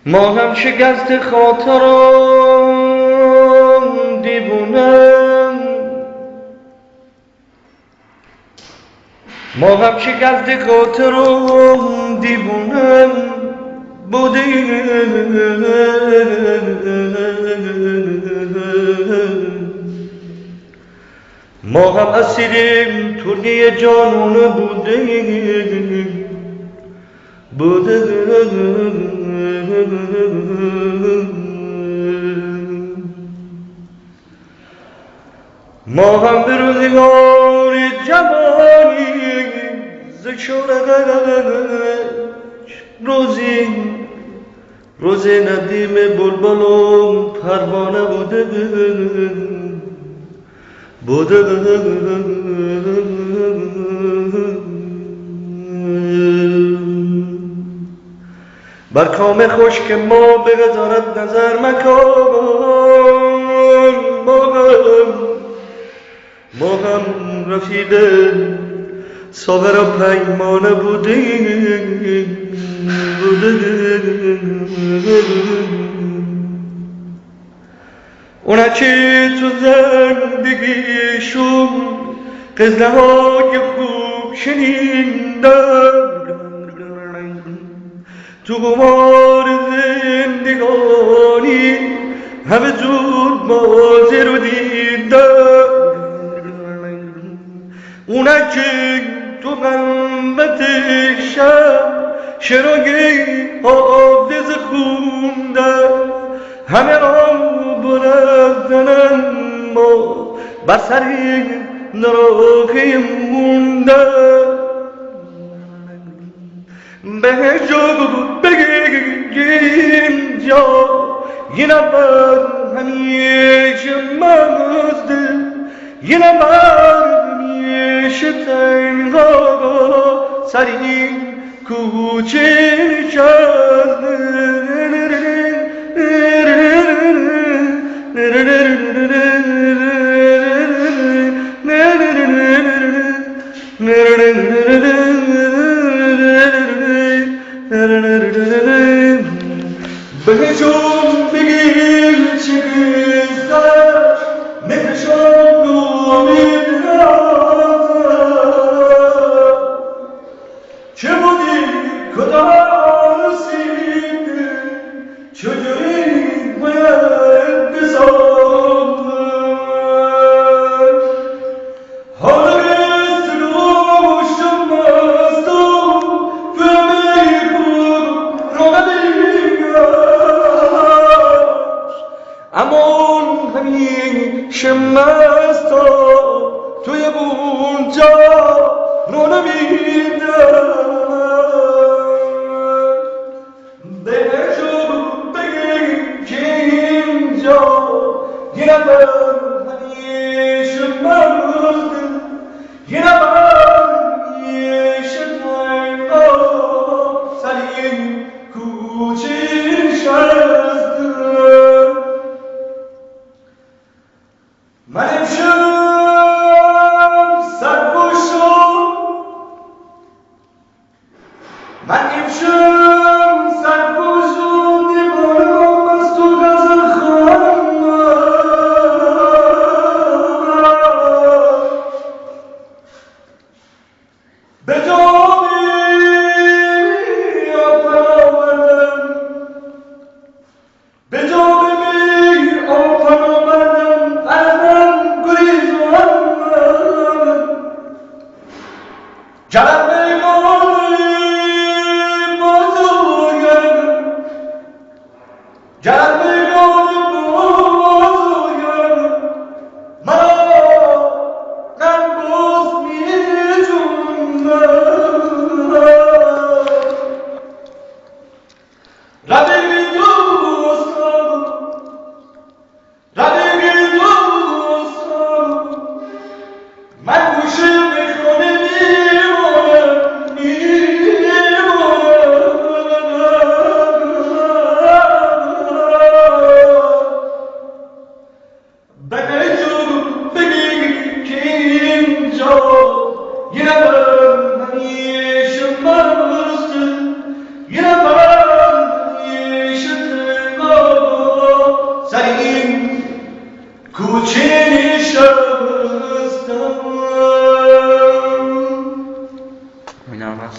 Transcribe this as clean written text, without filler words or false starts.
ما هم شکست خاطران دیوونم، ما هم شکست خاطران دیوونم بودیم. ما هم اسیریم ترگه جانونه بودیم. ما هم به روزگار جوانی ز شورش روزی ندیم بلبلم پروانه بوده. بر کام خشک ما به غزارت نظر مکن. ما هم رفیق ساغر و پیمانه بودیم. اونا که تو زندگیشون قصه های خوب شنیدن، تو قمار زندگانی همه زود بازی رو دیدن. اونا که تو قنبت شب شرای حافظ خوندن، همه را برزنن ما بر سر نراخی موندن. به جو بگیم جا یه نفر همیشه مزده، یه نفر همیشه تنها سر این کوچه نشسته. بهشون بگیر چه گذشت مهرشان دومید چه بودی کدام رسیده چجوری باید بسازد. حالا سلوشم از تو فهمی خود رو اما همیشه مستا توی اونجا رو نمیدم. بهشو بگیم که اینجا یه نفر همیشه مزده، یه نفر همیشه تنها سر این کوچه نشسته. من امشب سرگوشم، من امشب سرگوشم دیوانم از تو غزل خواندم. به جامی آفر آمدم، به جامی آفر آمدم از من گریز و جلب می‌کنی بازویم، جلب می‌کنی بازویم من باز می‌جوندم. رفیقی دوستم، رفیقی دوستم، من گوشه می‌کنی Kuçeni şahıstan Oynamaz.